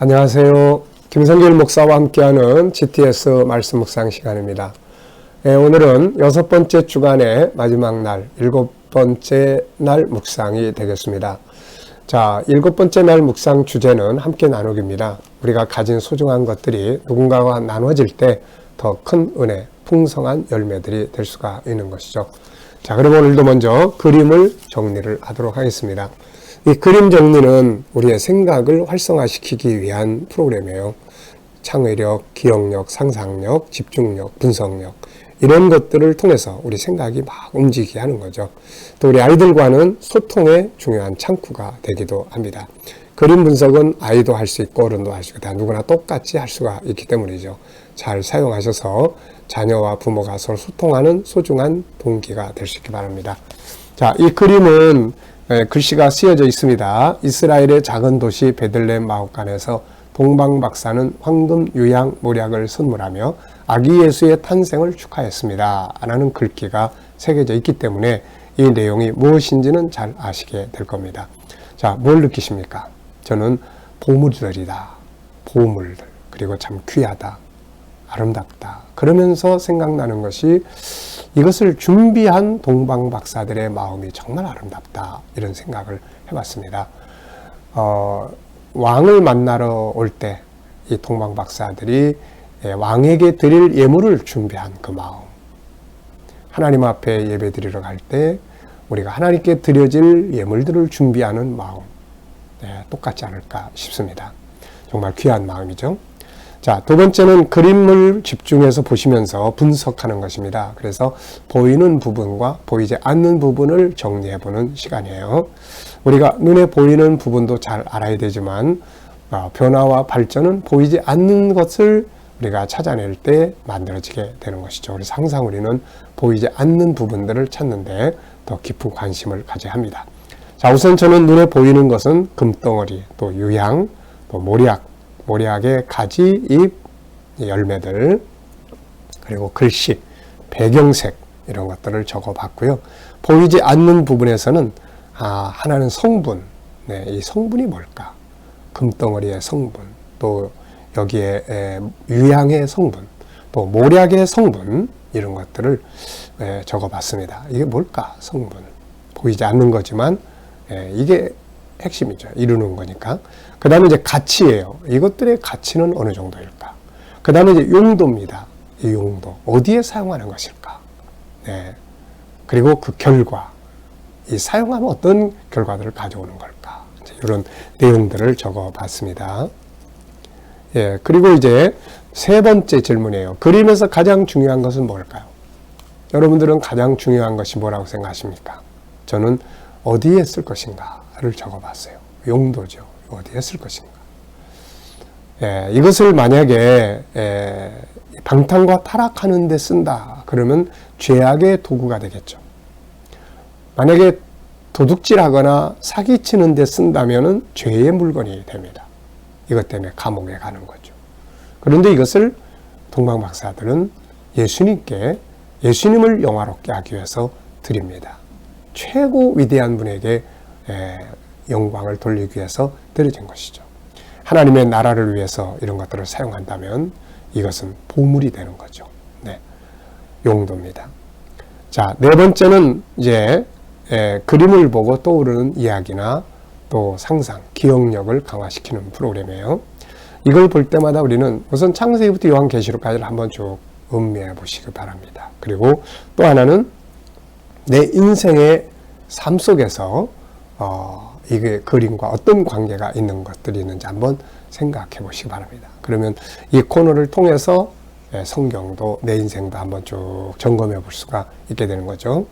안녕하세요. 김성길 목사와 함께하는 GTS 말씀 묵상 시간입니다. 오늘은 6번째 주간의 마지막 날, 7번째 날 묵상이 되겠습니다. 자, 7번째 날 묵상 주제는 함께 나누기입니다. 우리가 가진 소중한 것들이 누군가와 나눠질 때 더 큰 은혜, 풍성한 열매들이 될 수가 있는 것이죠. 자, 그럼 오늘도 먼저 그림을 정리를 하도록 하겠습니다. 이 그림 정리는 우리의 생각을 활성화시키기 위한 프로그램이에요. 창의력, 기억력, 상상력, 집중력, 분석력 이런 것들을 통해서 우리 생각이 막 움직이게 하는 거죠. 또 우리 아이들과는 소통의 중요한 창구가 되기도 합니다. 그림 분석은 아이도 할 수 있고 어른도 할 수 있고 다 누구나 똑같이 할 수가 있기 때문이죠. 잘 사용하셔서 자녀와 부모가 서로 소통하는 소중한 동기가 될 수 있기 바랍니다. 자, 이 그림은 글씨가 쓰여져 있습니다. 이스라엘의 작은 도시 베들레헴 마옥간에서 동방박사는 황금 유향 모략을 선물하며 아기 예수의 탄생을 축하했습니다. 라는 글귀가 새겨져 있기 때문에 이 내용이 무엇인지는 잘 아시게 될 겁니다. 자, 뭘 느끼십니까? 저는 보물들이다. 보물들. 그리고 참 귀하다. 아름답다. 그러면서 생각나는 것이 이것을 준비한 동방박사들의 마음이 정말 아름답다. 이런 생각을 해봤습니다. 왕을 만나러 올 때 이 동방박사들이 왕에게 드릴 예물을 준비한 그 마음. 하나님 앞에 예배 드리러 갈 때 우리가 하나님께 드려질 예물들을 준비하는 마음. 똑같지 않을까 싶습니다. 정말 귀한 마음이죠. 자, 두 번째는 그림을 집중해서 보시면서 분석하는 것입니다. 그래서 보이는 부분과 보이지 않는 부분을 정리해보는 시간이에요. 우리가 눈에 보이는 부분도 잘 알아야 되지만 변화와 발전은 보이지 않는 것을 우리가 찾아낼 때 만들어지게 되는 것이죠. 그래서 항상 우리는 보이지 않는 부분들을 찾는데 더 깊은 관심을 가져야 합니다. 자, 우선 저는 눈에 보이는 것은 금덩어리, 또 유향, 또 모략의 가지, 잎, 열매들, 그리고 글씨, 배경색 이런 것들을 적어봤고요. 보이지 않는 부분에서는 하나는 성분, 이 성분이 뭘까? 금덩어리의 성분, 또 여기에 유향의 성분, 또 모략의 성분 이런 것들을 적어봤습니다. 이게 뭘까? 성분. 보이지 않는 거지만 이게 핵심이죠. 이루는 거니까. 그 다음에 이제 가치예요. 이것들의 가치는 어느 정도일까? 그 다음에 이제 용도입니다. 이 용도. 어디에 사용하는 것일까? 그리고 그 결과. 이 사용하면 어떤 결과들을 가져오는 걸까? 이제 이런 내용들을 적어 봤습니다. 그리고 이제 세 번째 질문이에요. 그림에서 가장 중요한 것은 뭘까요? 여러분들은 가장 중요한 것이 뭐라고 생각하십니까? 저는 어디에 쓸 것인가를 적어 봤어요. 용도죠. 어디에 쓸 것인가. 이것을 만약에 방탕과 타락하는 데 쓴다. 그러면 죄악의 도구가 되겠죠. 만약에 도둑질하거나 사기치는 데 쓴다면 죄의 물건이 됩니다. 이것 때문에 감옥에 가는 거죠. 그런데 이것을 동방박사들은 예수님을 영화롭게 하기 위해서 드립니다. 최고 위대한 분에게 영광을 돌리기 위해서 드려진 것이죠. 하나님의 나라를 위해서 이런 것들을 사용한다면 이것은 보물이 되는 거죠. 용도입니다. 자, 네 번째는 이제 그림을 보고 떠오르는 이야기나 또 상상, 기억력을 강화시키는 프로그램이에요. 이걸 볼 때마다 우리는 우선 창세기부터 요한계시록까지를 한번 쭉 음미해 보시기 바랍니다. 그리고 또 하나는 내 인생의 삶 속에서 이게 그림과 어떤 관계가 있는 것들이 있는지 한번 생각해 보시기 바랍니다. 그러면 이 코너를 통해서 성경도 내 인생도 한번 쭉 점검해 볼 수가 있게 되는 거죠.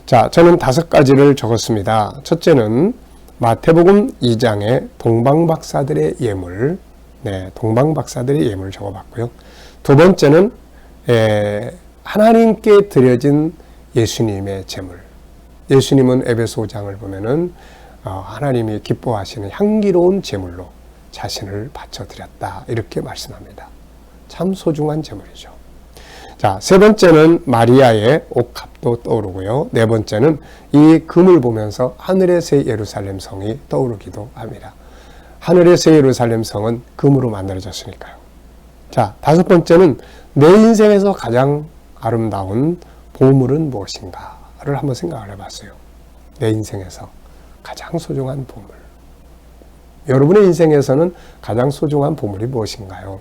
자, 저는 5가지를 적었습니다. 첫째는 마태복음 2장의 동방박사들의 예물, 동방박사들의 예물을 적어봤고요. 두 번째는 하나님께 드려진 예수님의 제물. 예수님은 에베소 5장을 보면은 하나님이 기뻐하시는 향기로운 제물로 자신을 바쳐드렸다. 이렇게 말씀합니다. 참 소중한 제물이죠. 자, 세 번째는 마리아의 옥합도 떠오르고요. 네 번째는 이 금을 보면서 하늘의 새 예루살렘 성이 떠오르기도 합니다. 하늘의 새 예루살렘 성은 금으로 만들어졌으니까요. 자, 다섯 번째는 내 인생에서 가장 아름다운 보물은 무엇인가를 한번 생각을 해봤어요. 내 인생에서 가장 소중한 보물. 여러분의 인생에서는 가장 소중한 보물이 무엇인가요?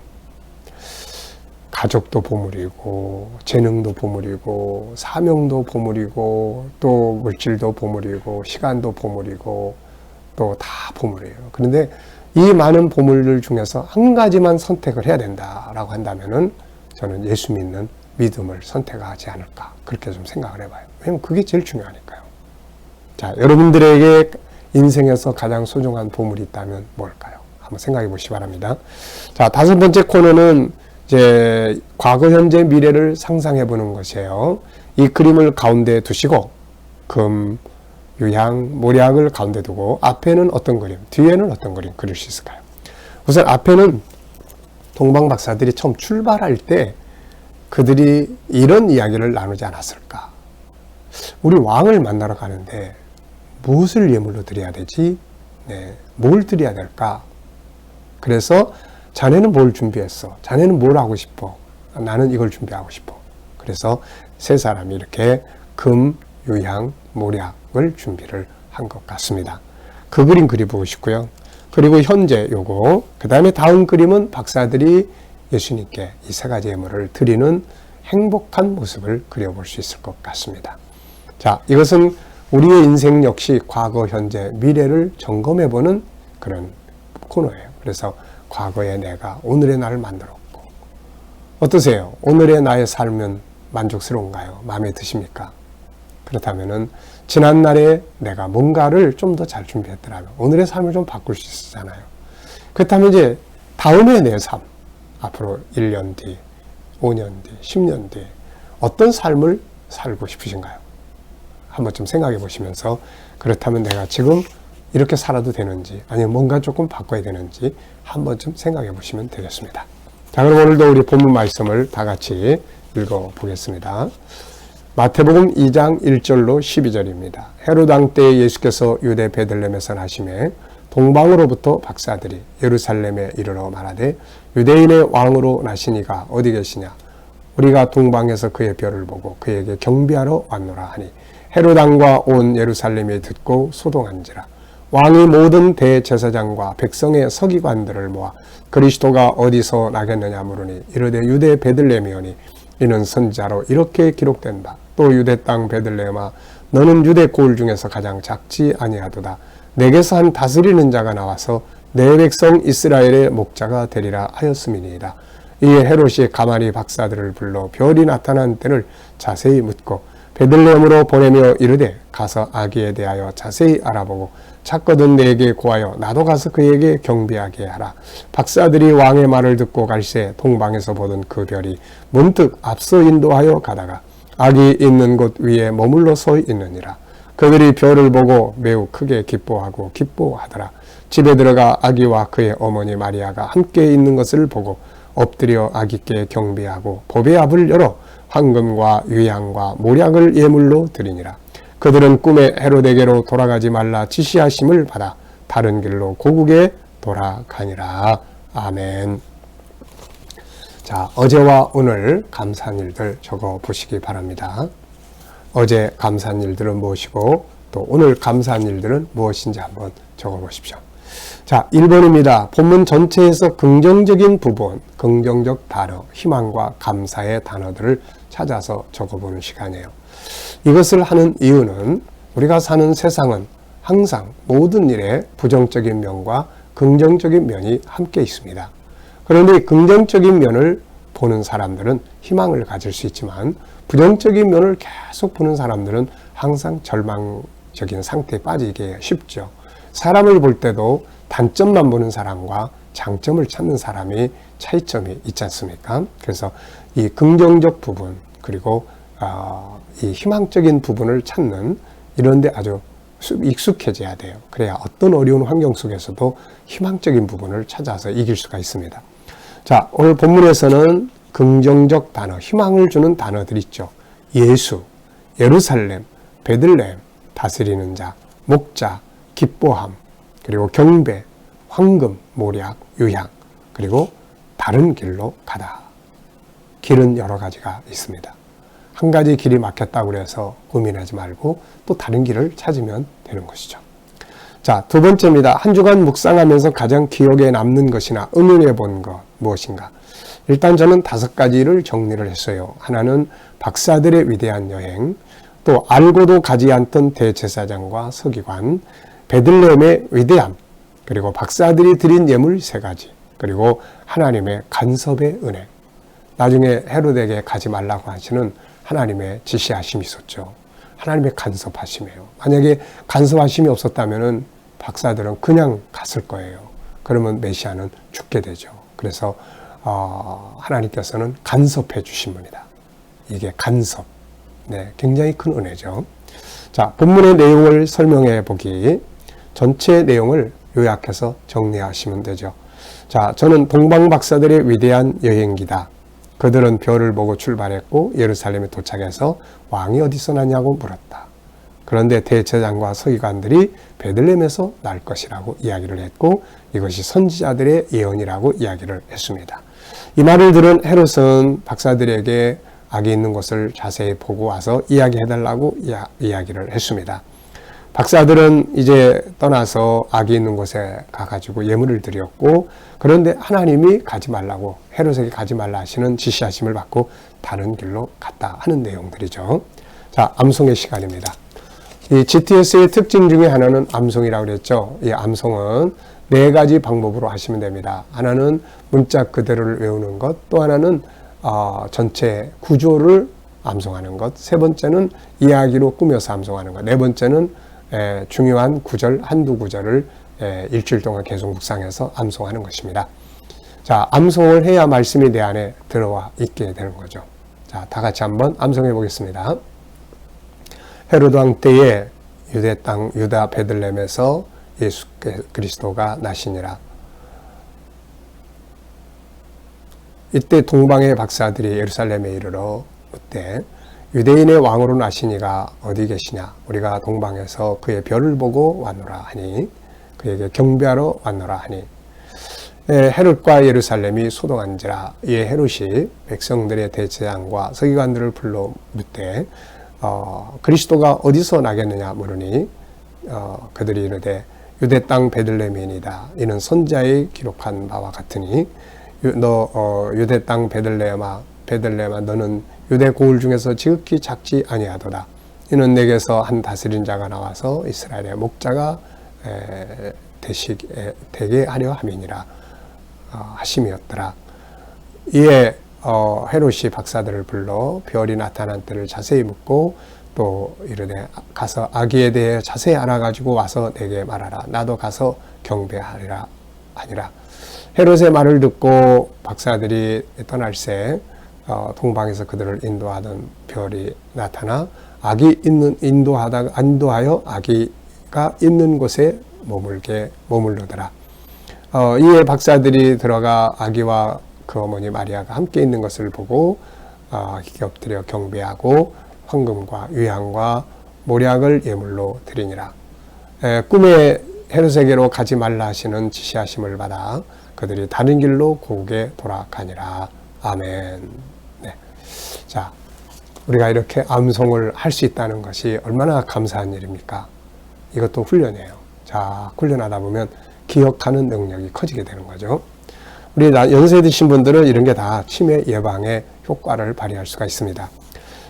가족도 보물이고, 재능도 보물이고, 사명도 보물이고, 또 물질도 보물이고, 시간도 보물이고, 또 다 보물이에요. 그런데 이 많은 보물들 중에서 한 가지만 선택을 해야 된다라고 한다면은 저는 예수 믿는 믿음을 선택하지 않을까, 그렇게 좀 생각을 해봐요. 왜냐면 그게 제일 중요하니까요. 자, 여러분들에게 인생에서 가장 소중한 보물이 있다면 뭘까요? 한번 생각해 보시기 바랍니다. 자, 다섯 번째 코너는 이제 과거, 현재, 미래를 상상해 보는 것이에요. 이 그림을 가운데 두시고 금, 유향, 모략을 가운데 두고 앞에는 어떤 그림, 뒤에는 어떤 그림 그릴 수 있을까요? 우선 앞에는 동방 박사들이 처음 출발할 때 그들이 이런 이야기를 나누지 않았을까? 우리 왕을 만나러 가는데 무엇을 예물로 드려야 되지? 네, 뭘 드려야 될까? 그래서 자네는 뭘 준비했어? 자네는 뭘 하고 싶어? 나는 이걸 준비하고 싶어. 그래서 세 사람이 이렇게 금, 유향, 모략을 준비를 한 것 같습니다. 그 그림 그려보고 싶고요. 그리고 현재 요거, 그 다음에 다음 그림은 박사들이 예수님께 이 세 가지 예물을 드리는 행복한 모습을 그려볼 수 있을 것 같습니다. 자, 이것은 우리의 인생 역시 과거, 현재, 미래를 점검해보는 그런 코너예요. 그래서 과거의 내가 오늘의 나를 만들었고, 어떠세요? 오늘의 나의 삶은 만족스러운가요? 마음에 드십니까? 그렇다면은 지난날에 내가 뭔가를 좀 더 잘 준비했더라면 오늘의 삶을 좀 바꿀 수 있잖아요. 그렇다면 이제 다음의 내 삶, 앞으로 1년 뒤, 5년 뒤, 10년 뒤 어떤 삶을 살고 싶으신가요? 한번 좀 생각해 보시면서, 그렇다면 내가 지금 이렇게 살아도 되는지 아니면 뭔가 조금 바꿔야 되는지 한번 좀 생각해 보시면 되겠습니다. 자, 그럼 오늘도 우리 본문 말씀을 다 같이 읽어 보겠습니다. 마태복음 2장 1절로 12절입니다. 헤롯 왕 때에 예수께서 유대 베들레헴에서 나심에 동방으로부터 박사들이 예루살렘에 이르러 말하되 유대인의 왕으로 나신 이가 어디 계시냐? 우리가 동방에서 그의 별을 보고 그에게 경배하러 왔노라 하니 헤롯 왕과 온 예루살렘이 듣고 소동한지라. 왕이 모든 대제사장과 백성의 서기관들을 모아 그리스도가 어디서 나겠느냐 물으니 이르되 유대 베들레헴이오니 이는 선지자로 이렇게 기록된 바 또 유대 땅 베들레헴아 너는 유대 고을 중에서 가장 작지 아니하도다. 내게서 한 다스리는 자가 나와서 내 백성 이스라엘의 목자가 되리라 하였음이니이다. 이에 헤롯이 가만히 박사들을 불러 별이 나타난 때를 자세히 묻고 베들레헴으로 보내며 이르되 가서 아기에 대하여 자세히 알아보고 찾거든 내게 고하여 나도 가서 그에게 경배하게 하라. 박사들이 왕의 말을 듣고 갈새 동방에서 보던 그 별이 문득 앞서 인도하여 가다가 아기 있는 곳 위에 머물러 서 있느니라. 그들이 별을 보고 매우 크게 기뻐하고 기뻐하더라. 집에 들어가 아기와 그의 어머니 마리아가 함께 있는 것을 보고 엎드려 아기께 경배하고 보배 앞을 열어 황금과 유향과 모략을 예물로 드리니라. 그들은 꿈에 헤롯에게로 돌아가지 말라 지시하심을 받아 다른 길로 고국에 돌아가니라. 아멘. 자, 어제와 오늘 감사한 일들 적어 보시기 바랍니다. 어제 감사한 일들은 무엇이고 또 오늘 감사한 일들은 무엇인지 한번 적어 보십시오. 자, 1번입니다. 본문 전체에서 긍정적인 부분, 긍정적 단어, 희망과 감사의 단어들을 찾아서 적어보는 시간이에요. 이것을 하는 이유는 우리가 사는 세상은 항상 모든 일에 부정적인 면과 긍정적인 면이 함께 있습니다. 그런데 긍정적인 면을 보는 사람들은 희망을 가질 수 있지만 부정적인 면을 계속 보는 사람들은 항상 절망적인 상태에 빠지게 쉽죠. 사람을 볼 때도 단점만 보는 사람과 장점을 찾는 사람이 차이점이 있지 않습니까? 그래서 이 긍정적 부분 그리고 이 희망적인 부분을 찾는 이런 데 아주 익숙해져야 돼요. 그래야 어떤 어려운 환경 속에서도 희망적인 부분을 찾아서 이길 수가 있습니다. 자, 오늘 본문에서는 긍정적 단어, 희망을 주는 단어들 있죠. 예수, 예루살렘, 베들레헴, 다스리는 자, 목자, 기뻐함, 그리고 경배, 황금, 모략, 유향, 그리고 다른 길로 가다. 길은 여러 가지가 있습니다. 한 가지 길이 막혔다고 해서 고민하지 말고 또 다른 길을 찾으면 되는 것이죠. 자, 두 번째입니다. 한 주간 묵상하면서 가장 기억에 남는 것이나 응용해 본 것 무엇인가? 일단 저는 5가지를 정리를 했어요. 하나는 박사들의 위대한 여행, 또 알고도 가지 않던 대제사장과 서기관, 베들레헴의 위대함, 그리고 박사들이 드린 예물 3가지, 그리고 하나님의 간섭의 은혜. 나중에 헤롯에게 가지 말라고 하시는 하나님의 지시하심이 있었죠. 하나님의 간섭하심이에요. 만약에 간섭하심이 없었다면 박사들은 그냥 갔을 거예요. 그러면 메시아는 죽게 되죠. 그래서 하나님께서는 간섭해 주신 분이다. 이게 간섭. 네, 굉장히 큰 은혜죠. 자, 본문의 내용을 설명해 보기. 전체 내용을 요약해서 정리하시면 되죠. 자, 저는 동방 박사들의 위대한 여행기다. 그들은 별을 보고 출발했고 예루살렘에 도착해서 왕이 어디서 났냐고 물었다. 그런데 대제사장과 서기관들이 베들레헴에서 날 것이라고 이야기를 했고 이것이 선지자들의 예언이라고 이야기를 했습니다. 이 말을 들은 헤롯은 박사들에게 악이 있는 곳을 자세히 보고 와서 이야기해달라고 이야기를 했습니다. 박사들은 이제 떠나서 악이 있는 곳에 가가지고 예물을 드렸고 그런데 하나님이 가지 말라고 헤롯에게 가지 말라 하시는 지시하심을 받고 다른 길로 갔다 하는 내용들이죠. 자, 암송의 시간입니다. 이 GTS의 특징 중에 하나는 암송이라고 그랬죠. 이 암송은 4가지 방법으로 하시면 됩니다. 하나는 문자 그대로를 외우는 것, 또 하나는 전체 구조를 암송하는 것, 3번째는 이야기로 꾸며서 암송하는 것, 4번째는 중요한 구절, 한두 구절을 일주일 동안 계속 묵상해서 암송하는 것입니다. 자, 암송을 해야 말씀이 내 안에 들어와 있게 되는 거죠. 자, 다 같이 한번 암송해 보겠습니다. 헤롯 왕 때에 유대 땅 유다 베들레헴에서 예수 그리스도가 나시니라. 이때 동방의 박사들이 예루살렘에 이르러 묻되 유대인의 왕으로 나시니가 어디 계시냐? 우리가 동방에서 그의 별을 보고 왔노라 하니 그에게 경배하러 왔노라 하니 헤롯과 예루살렘이 소동한지라. 이에 헤롯이 백성들의 대제사장과 서기관들을 불러 묻되 그리스도가 어디서 나겠느냐 물으니 그들이 이르되 유대 땅 베들레헴이니이다. 이는 선지자의 기록한 바와 같으니 너 유대 땅 베들레헴아 너는 유대 고을 중에서 지극히 작지 아니하도다. 이는 내게서 한 다스린 자가 나와서 이스라엘의 목자가 되게 하려 함이니라 하심이었더라. 이에 헤롯이 박사들을 불러 별이 나타난 때를 자세히 묻고 또 이르되 가서 아기에 대해 자세히 알아가지고 와서 내게 말하라. 나도 가서 경배하리라 하니라. 헤롯의 말을 듣고 박사들이 떠날새 동방에서 그들을 인도하던 별이 나타나 아기 있는 인도하여 아기가 있는 곳에 머물르더라. 이에 박사들이 들어가 아기와 그 어머니 마리아가 함께 있는 것을 보고 엎드려 경배하고 황금과 유향과 모략을 예물로 드리니라. 꿈에 헤롯에게로 가지 말라 하시는 지시하심을 받아 그들이 다른 길로 고국에 돌아가니라. 아멘. 네. 자, 우리가 이렇게 암송을 할 수 있다는 것이 얼마나 감사한 일입니까? 이것도 훈련이에요. 자, 훈련하다 보면 기억하는 능력이 커지게 되는 거죠. 우리 연세 드신 분들은 이런 게 다 치매 예방에 효과를 발휘할 수가 있습니다.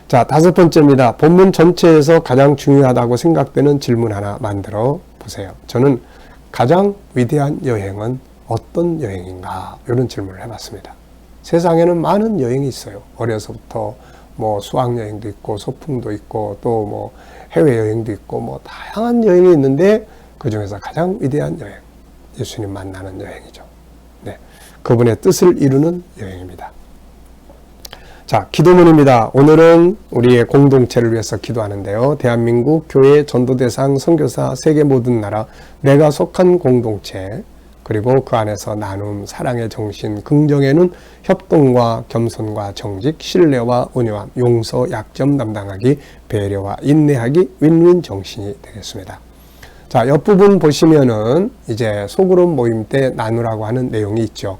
자, 5번째입니다. 본문 전체에서 가장 중요하다고 생각되는 질문 하나 만들어 보세요. 저는 가장 위대한 여행은 어떤 여행인가? 이런 질문을 해봤습니다. 세상에는 많은 여행이 있어요. 어려서부터 뭐 수학여행도 있고 소풍도 있고 또 뭐 해외여행도 있고 뭐 다양한 여행이 있는데 그 중에서 가장 위대한 여행, 예수님 만나는 여행이죠. 네, 그분의 뜻을 이루는 여행입니다. 자, 기도문입니다. 오늘은 우리의 공동체를 위해서 기도하는데요. 대한민국 교회 전도대상 선교사 세계 모든 나라 내가 속한 공동체 그리고 그 안에서 나눔, 사랑의 정신, 긍정에는 협동과 겸손과 정직, 신뢰와 온유함, 용서, 약점 담당하기, 배려와 인내하기, 윈윈 정신이 되겠습니다. 자, 옆부분 보시면은 이제 소그룹 모임 때 나누라고 하는 내용이 있죠.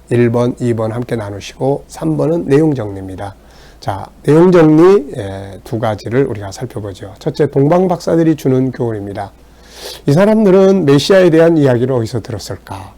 1번, 2번 함께 나누시고 3번은 내용 정리입니다. 자, 내용 정리 두 가지를 우리가 살펴보죠. 첫째, 동방 박사들이 주는 교훈입니다. 이 사람들은 메시아에 대한 이야기를 어디서 들었을까?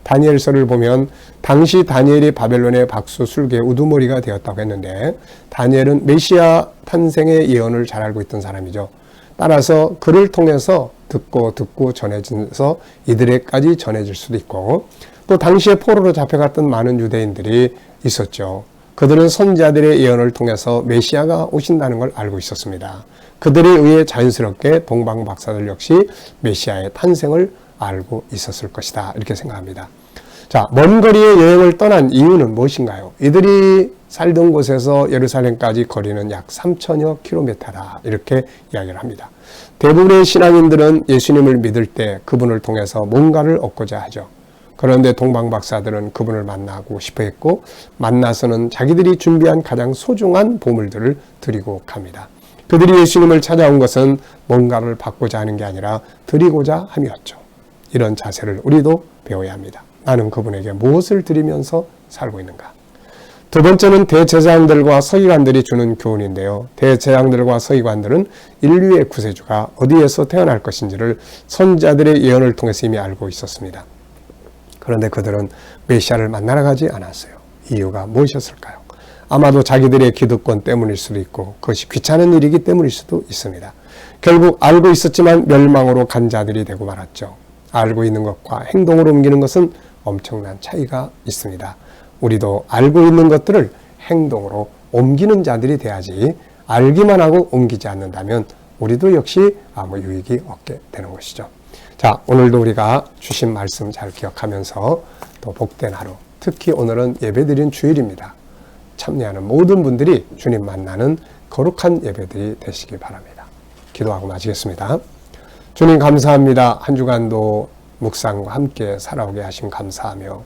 다니엘서를 보면 당시 다니엘이 바벨론의 박수 술개 우두머리가 되었다고 했는데, 다니엘은 메시아 탄생의 예언을 잘 알고 있던 사람이죠. 따라서 그를 통해서 듣고 전해져서 이들에까지 전해질 수도 있고, 또 당시에 포로로 잡혀갔던 많은 유대인들이 있었죠. 그들은 선지자들의 예언을 통해서 메시아가 오신다는 걸 알고 있었습니다. 그들에 의해 자연스럽게 동방 박사들 역시 메시아의 탄생을 알고 있었을 것이다, 이렇게 생각합니다. 자, 먼 거리의 여행을 떠난 이유는 무엇인가요? 이들이 살던 곳에서 예루살렘까지 거리는 약 3,000여 킬로미터다, 이렇게 이야기를 합니다. 대부분의 신앙인들은 예수님을 믿을 때 그분을 통해서 뭔가를 얻고자 하죠. 그런데 동방 박사들은 그분을 만나고 싶어 했고, 만나서는 자기들이 준비한 가장 소중한 보물들을 드리고 갑니다. 그들이 예수님을 찾아온 것은 뭔가를 받고자 하는 게 아니라 드리고자 함이었죠. 이런 자세를 우리도 배워야 합니다. 나는 그분에게 무엇을 드리면서 살고 있는가? 두 번째는 대제사장들과 서기관들이 주는 교훈인데요. 대제사장들과 서기관들은 인류의 구세주가 어디에서 태어날 것인지를 선지자들의 예언을 통해서 이미 알고 있었습니다. 그런데 그들은 메시아를 만나러 가지 않았어요. 이유가 무엇이었을까요? 아마도 자기들의 기득권 때문일 수도 있고, 그것이 귀찮은 일이기 때문일 수도 있습니다. 결국 알고 있었지만 멸망으로 간 자들이 되고 말았죠. 알고 있는 것과 행동으로 옮기는 것은 엄청난 차이가 있습니다. 우리도 알고 있는 것들을 행동으로 옮기는 자들이 돼야지, 알기만 하고 옮기지 않는다면 우리도 역시 아무 유익이 없게 되는 것이죠. 자, 오늘도 우리가 주신 말씀 잘 기억하면서 또 복된 하루, 특히 오늘은 예배드린 주일입니다. 참여하는 모든 분들이 주님 만나는 거룩한 예배들이 되시기 바랍니다. 기도하고 마치겠습니다. 주님 감사합니다. 한 주간도 묵상과 함께 살아오게 하심 감사하며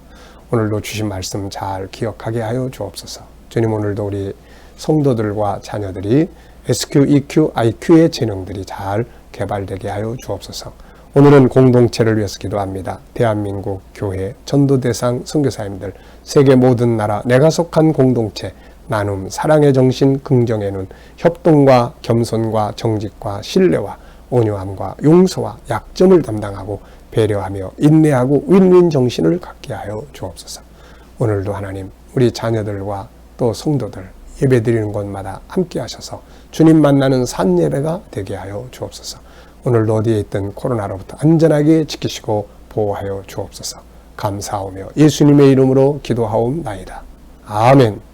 오늘도 주신 말씀 잘 기억하게 하여 주옵소서. 주님, 오늘도 우리 성도들과 자녀들이 SQ, EQ, IQ의 재능들이 잘 개발되게 하여 주옵소서. 오늘은 공동체를 위해서 기도합니다. 대한민국 교회, 전도대상 선교사님들, 세계 모든 나라, 내가 속한 공동체, 나눔, 사랑의 정신, 긍정의 눈, 협동과 겸손과 정직과 신뢰와 온유함과 용서와 약점을 담당하고 배려하며 인내하고 윈윈 정신을 갖게 하여 주옵소서. 오늘도 하나님, 우리 자녀들과 또 성도들 예배드리는 곳마다 함께 하셔서 주님 만나는 산 예배가 되게 하여 주옵소서. 오늘도 어디에 있든 코로나로부터 안전하게 지키시고 보호하여 주옵소서. 감사하며 예수님의 이름으로 기도하옵나이다. 아멘.